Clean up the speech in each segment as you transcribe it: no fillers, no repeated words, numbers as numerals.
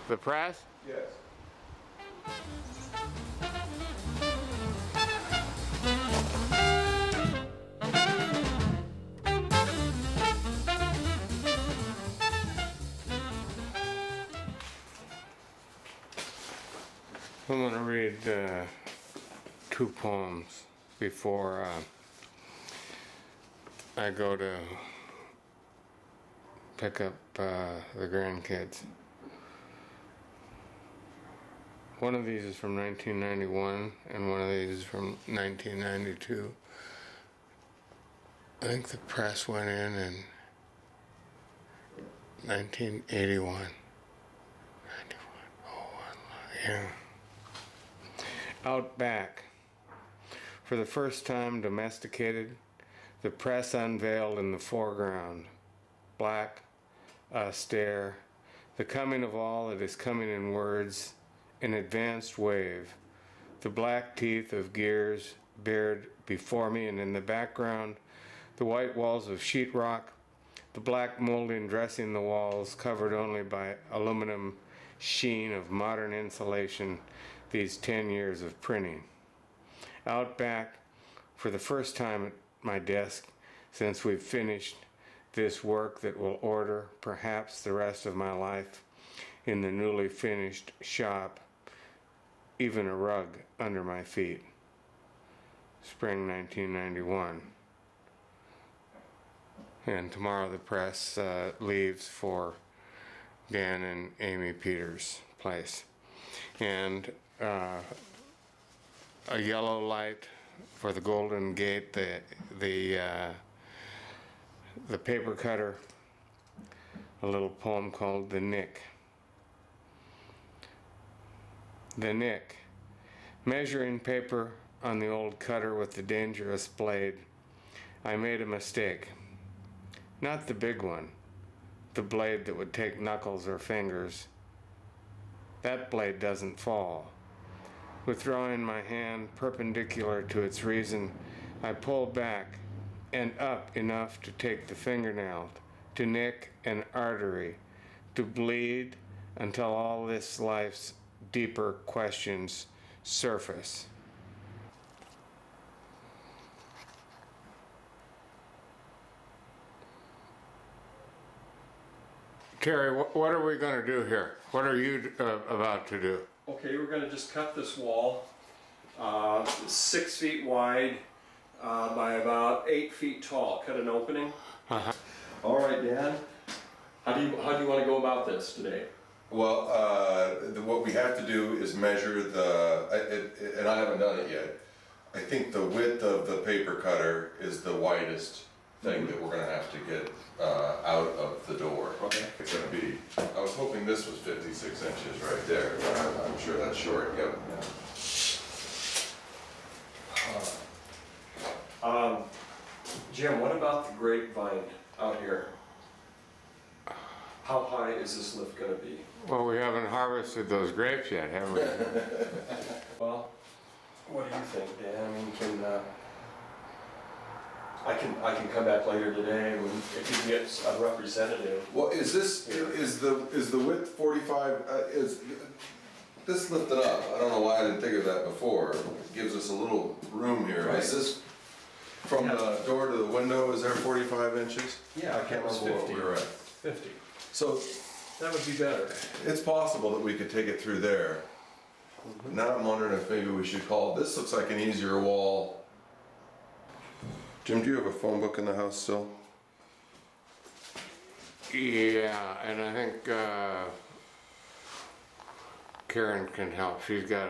The press? Yes. I'm going to read 2 poems before I go to pick up the grandkids. One of these is from 1991 and one of these is from 1992. I think the press went in 1981. 91. Oh, yeah. Out back. For the first time domesticated, the press unveiled in the foreground. Black, austere, the coming of all that is coming in words, an advanced wave. The black teeth of gears bared before me, and in the background, the white walls of sheetrock, the black molding dressing the walls, covered only by aluminum sheen of modern insulation, these 10 years of printing. Out back, for the first time at my desk since we've finished this work that will order perhaps the rest of my life in the newly finished shop, even a rug under my feet. Spring 1991. And tomorrow the press leaves for Dan and Amy Peters' place. And a yellow light for the Golden Gate, the paper cutter, a little poem called The Nick. The Nick. Measuring paper on the old cutter with the dangerous blade, I made a mistake. Not the big one, the blade that would take knuckles or fingers. That blade doesn't fall. Withdrawing my hand perpendicular to its reason, I pulled back and up enough to take the fingernail, to nick an artery, to bleed until all this life's deeper questions surface. Terry, what are we going to do here? What are you about to do? Okay, we're going to just cut this wall 6 feet wide by about 8 feet tall. Cut an opening. Uh-huh. All right, Dan. How do you want to go about this today? Well, what we have to do is measure and I haven't done it yet. I think the width of the paper cutter is the widest thing that we're going to have to get out of the door. Okay. It's going to be, I was hoping this was 56 inches right there, but I'm sure that's short. Yep. Jim, what about the grapevine out here? How high is this lift going to be? Well, we haven't harvested those grapes yet, have we? Well, what do you think, Dan? I mean, I can come back later today if you can get a representative. Well, is the width 45? Is this lifted up? I don't know why I didn't think of that before. It gives us a little room here. Right. Is this from the door to the window? Is there 45 inches? Yeah, I can't remember what we were at. 50. So that would be better. It's possible that we could take it through there. Now I'm wondering if maybe we should call. This looks like an easier wall. Jim, do you have a phone book in the house still? Yeah, and I think Karen can help. She's got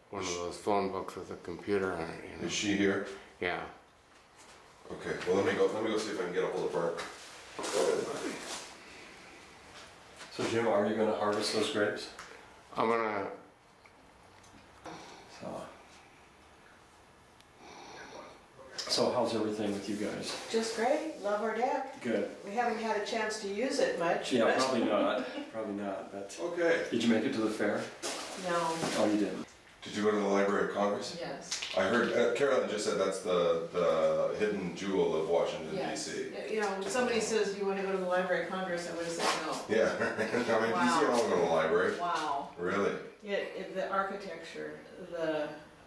one of those phone books with a computer on it. You know? Is she here? Yeah. Okay. Well, let me go see if I can get a hold of her. So Jim, are you going to harvest those grapes? I'm gonna. So how's everything with you guys? Just great. Love our deck. Good. We haven't had a chance to use it much. Yeah, but probably not. Probably not. But Okay. did you make it to the fair? No. Oh, you didn't. Did you go to the Library of Congress? Yes. I heard Carolyn just said that's the hidden jewel of Washington, Yes. D.C. You know, when somebody says, "Do you want to go to the Library of Congress?" I would have said no. Yeah. I mean, Wow. D.C. I don't go to the library. library? Wow. Really? The architecture,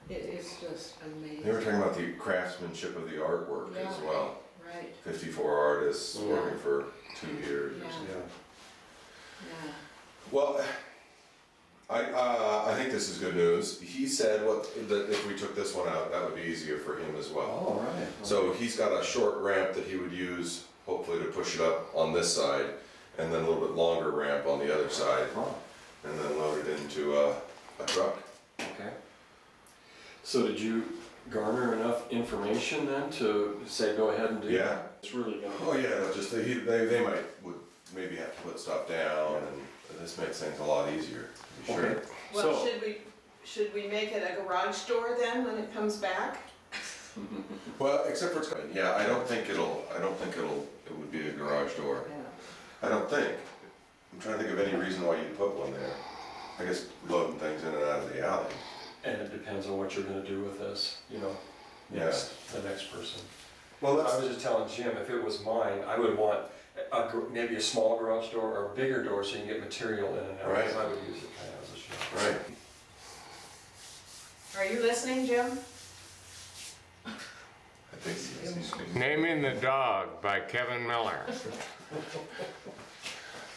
it is just amazing. They were talking about the craftsmanship of the artwork as Yeah. well. Right, 54 artists Yeah. working for 2 years or Yeah. something. yeah. Well, I think this is good news. He said that if we took this one out, that would be easier for him as well. All right. So he's got a short ramp that he would use, hopefully to push it up on this side, and then a little bit longer ramp on the other side, Oh, and then load it into a truck. okay. So did you garner enough information then to say go ahead and do Yeah. that? It's really gonna. Oh yeah, no, just they would maybe have to put stuff down, and this makes things a lot easier. To be Okay. sure. Well, So, should we make it a garage door then when it comes back? Well, except for it's coming. Yeah, I don't think it would be a garage door. Yeah. I don't think. I'm trying to think of any reason why you'd put one there. I guess loading things in and out of the alley. and it depends on what you're gonna do with this, you know, Yeah. the next person. Well, I was just telling Jim, if it was mine, I would want maybe a small garage door or a bigger door so you can get material in and out. Right. 'Cause I would use it kind of as a shelf. right. Are you listening, Jim? I think he's Naming the Dog by Kevin Miller.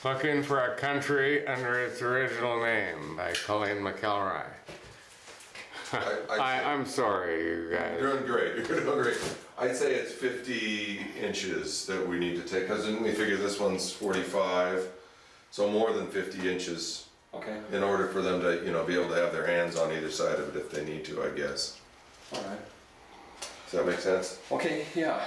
Looking for a Country Under Its Original Name by Colleen McElroy. I'm sorry, you You're guys. doing great. You're doing great. I'd say it's 50 inches that we need to take, because then we figure this one's 45, so more than 50 inches Okay, in order for them to, be able to have their hands on either side of it if they need to, I guess. all right. Does that make sense? Okay, yeah.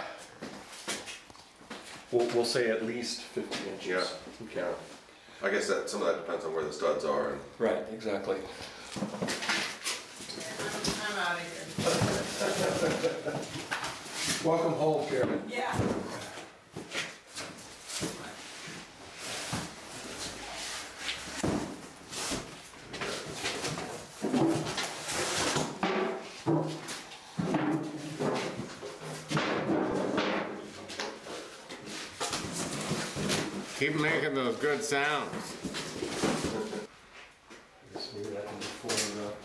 We'll say at least 50 inches. Yeah. Okay. Yeah. I guess that some of that depends on where the studs are. And Right, exactly. I'm out of here. welcome home, Karen. Yeah. Keep making those good sounds. Just maybe that can be folded up.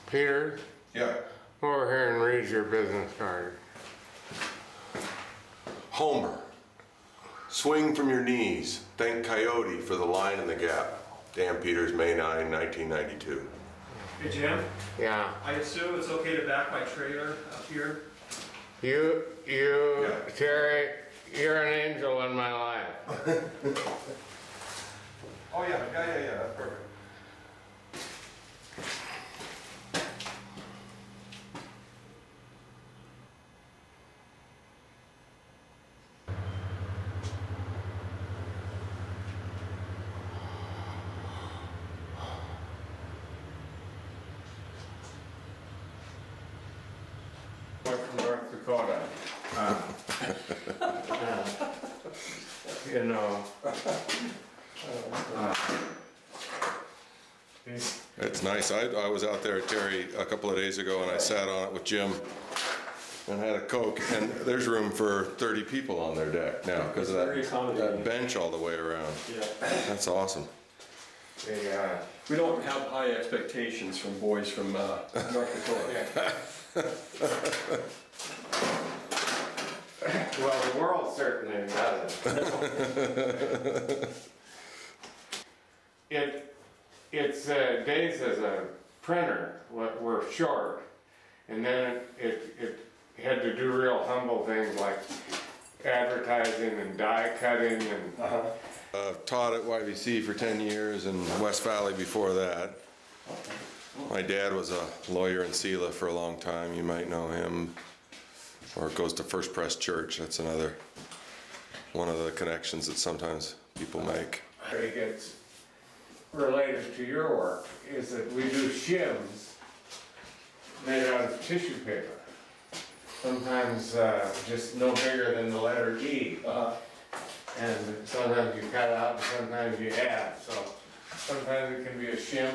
Peter, Yeah. come over here and read your business card. Homer. Swing from your knees. Thank Coyote for the line in the gap. Dan Peters, May 9, 1992. Hey Jim, Yeah. I assume it's okay to back my trailer up here? You, Terry, you're an angel in my life. Oh yeah, that's perfect. From North Dakota. You know. It's nice. I was out there at Terry a couple of days ago and I sat on it with Jim and had a Coke, and there's room for 30 people on their deck now because of that bench all the way around. Yeah. That's awesome. We don't have high expectations from boys from North Dakota. Well, the world certainly doesn't. Its days as a printer were short, and then it had to do real humble things like advertising and die cutting and. Taught at YVC for 10 years and West Valley before that. My dad was a lawyer in Sela for a long time. You might know him. Or it goes to First Pres Church. That's another one of the connections that sometimes people make. It gets related to your work is that we do shims made out of tissue paper. Sometimes just no bigger than the letter E. And sometimes you cut out and sometimes you add. So sometimes it can be a shim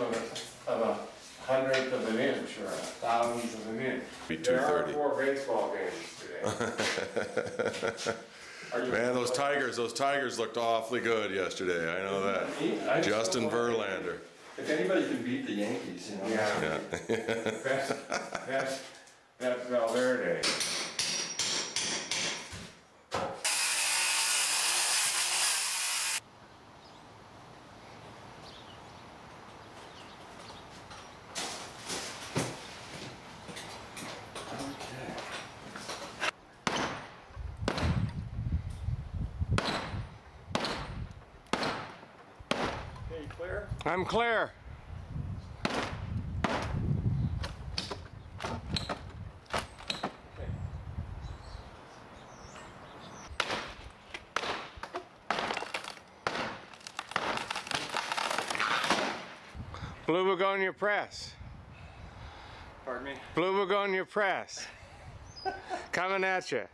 of a hundredth of an inch or a thousandth of an inch. There are 4 baseball games today. Man, those Tigers looked awfully good yesterday. I know that. Justin Verlander. If anybody can beat the Yankees, you know. Yeah. That's Valverde. Clear? I'm clear. Blue Begonia Press. Pardon me? Blue Begonia Press. Coming at you.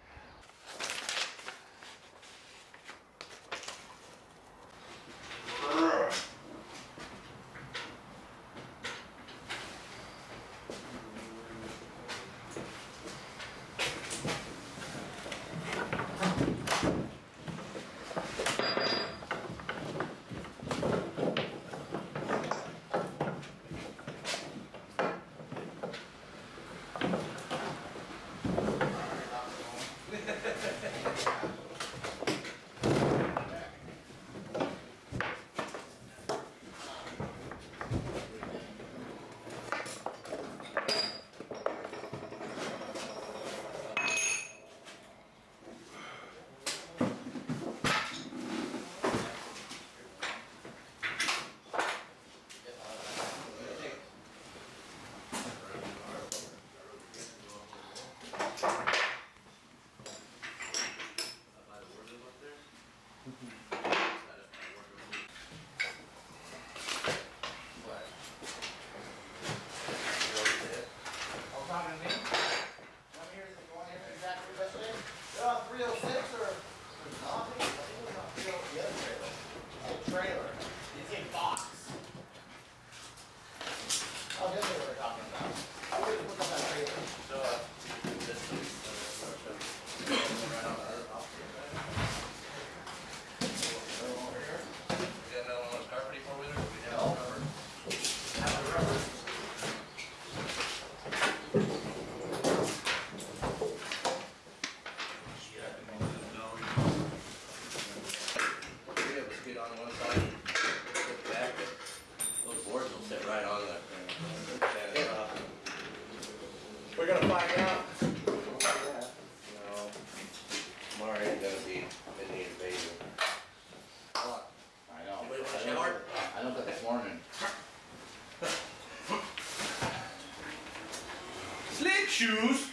shoes.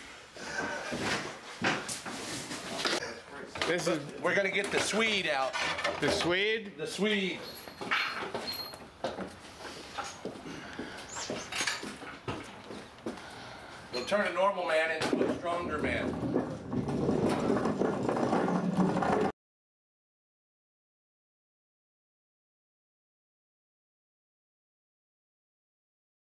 This is We're gonna get the Swede out. the Swede. The Swede. We'll turn a normal man into a stronger man.